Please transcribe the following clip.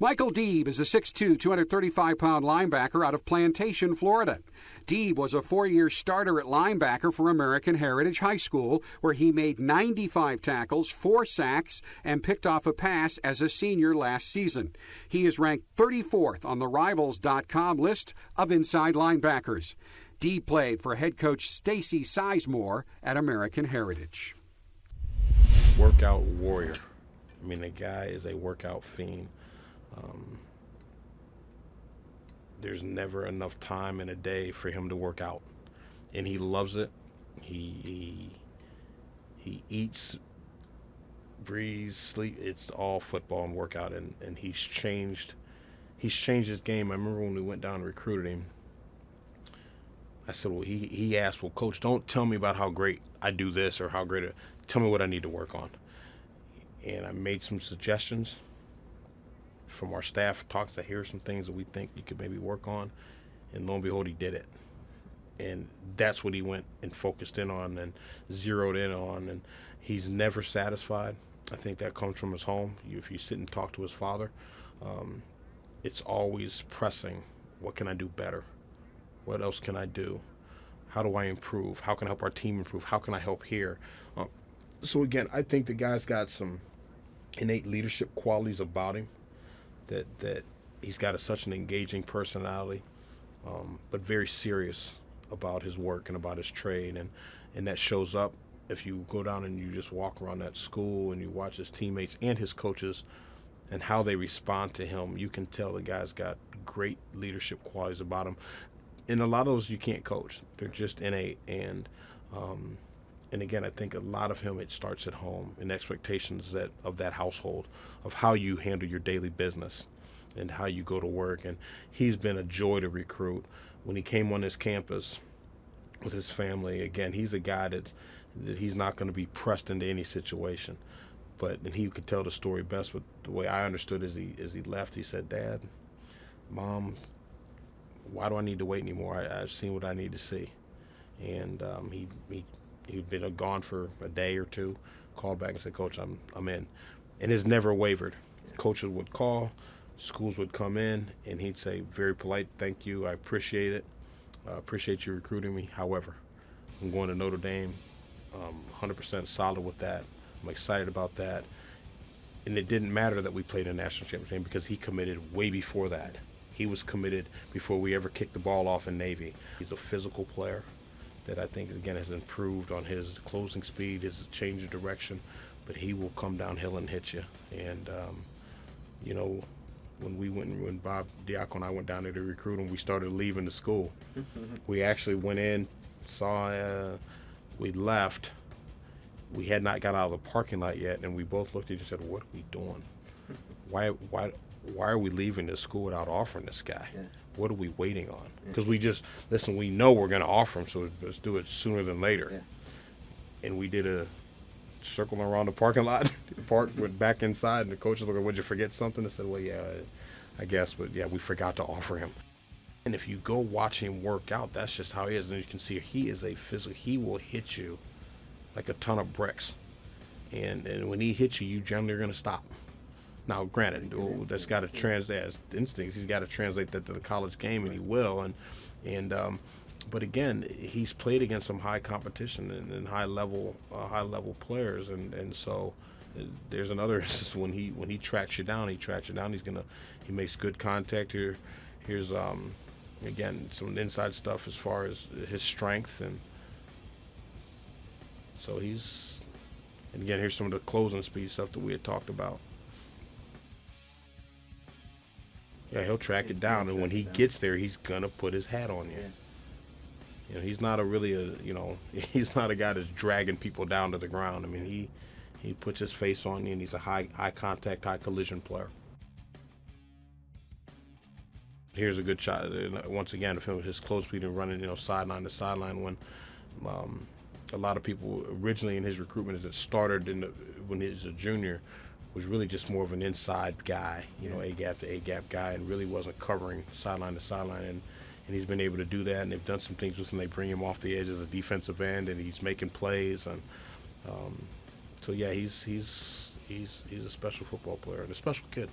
Michael Deeb is a 6'2", 235-pound linebacker out of Plantation, Florida. Deeb was a 4-year starter at linebacker for American Heritage High School, where he made 95 tackles, 4 sacks, and picked off a pass as a senior last season. He is ranked 34th on the Rivals.com list of inside linebackers. Deeb played for head coach Stacy Sizemore at American Heritage. Workout warrior. I mean, the guy is a workout fiend. There's never enough time in a day for him to work out, and he loves it. He eats, breathes, sleep. It's all football and workout, and he's changed his game. I remember when we went down and recruited him, I said, well, he asked, well, Coach, don't tell me about how great I do this or how great tell me what I need to work on. And I made some suggestions from our staff, talked to here's some things that we think you could maybe work on, and lo and behold, he did it. And that's what he went and focused in on and zeroed in on, and he's never satisfied. I think that comes from his home. If you sit and talk to his father, it's always pressing, what can I do better? What else can I do? How do I improve? How can I help our team improve? How can I help here? So again, I think the guy's got some innate leadership qualities about him, that he's got such an engaging personality, but very serious about his work and about his trade, and that shows up if you go down and you just walk around that school and you watch his teammates and his coaches and how they respond to him. You can tell the guy's got great leadership qualities about him, and a lot of those you can't coach. They're just innate, and again, I think a lot of him, it starts at home and expectations of that household, of how you handle your daily business and how you go to work. And he's been a joy to recruit. When he came on this campus with his family, again, he's a guy that he's not going to be pressed into any situation. And he could tell the story best with the way I understood as he left. He said, Dad, Mom, why do I need to wait anymore? I've seen what I need to see. And he'd been gone for a day or two, called back and said, Coach, I'm in. And has never wavered. Coaches would call, schools would come in, and he'd say, very polite, thank you, I appreciate it. I appreciate you recruiting me. However, I'm going to Notre Dame, 100% solid with that. I'm excited about that. And it didn't matter that we played a national championship game because he committed way before that. He was committed before we ever kicked the ball off in Navy. He's a physical player that I think, again, has improved on his closing speed, his change of direction, but he will come downhill and hit you. And, when Bob Diaco and I went down there to recruit him, we started leaving the school. We actually went in, we left. We had not got out of the parking lot yet, and we both looked at each other and said, what are we doing? Why are we leaving this school without offering this guy? Yeah. What are we waiting on? Because we know we're going to offer him, so let's do it sooner than later. Yeah. And we did a circle around the parking lot, went back inside, and the coach was like, would you forget something? I said, well, yeah, I guess, but yeah, we forgot to offer him. And if you go watch him work out, that's just how he is. And you can see he is a physical, he will hit you like a ton of bricks. And when he hits you, you generally are going to stop. Now, granted, that's got to translate as instincts. He's got to translate that to the college game, and he will. But again, he's played against some high competition and high level players, and so there's another instance when he tracks you down. He makes good contact here. Here's again some inside stuff as far as his strength, and so and again, here's some of the closing speed stuff that we had talked about. Yeah, he'll track it down, and when he gets there, he's gonna put his hat on you. Yeah. He's not he's not a guy that's dragging people down to the ground. I mean, he puts his face on you, and he's a high contact, high collision player. Here's a good shot. Once again, of him, his close speed and running, sideline to sideline. When a lot of people originally in his recruitment, as it started when he was a junior, was really just more of an inside guy, A-gap to A-gap guy, and really wasn't covering sideline to sideline. And he's been able to do that, and they've done some things with him. They bring him off the edge as a defensive end, and he's making plays. And so, yeah, he's a special football player and a special kid.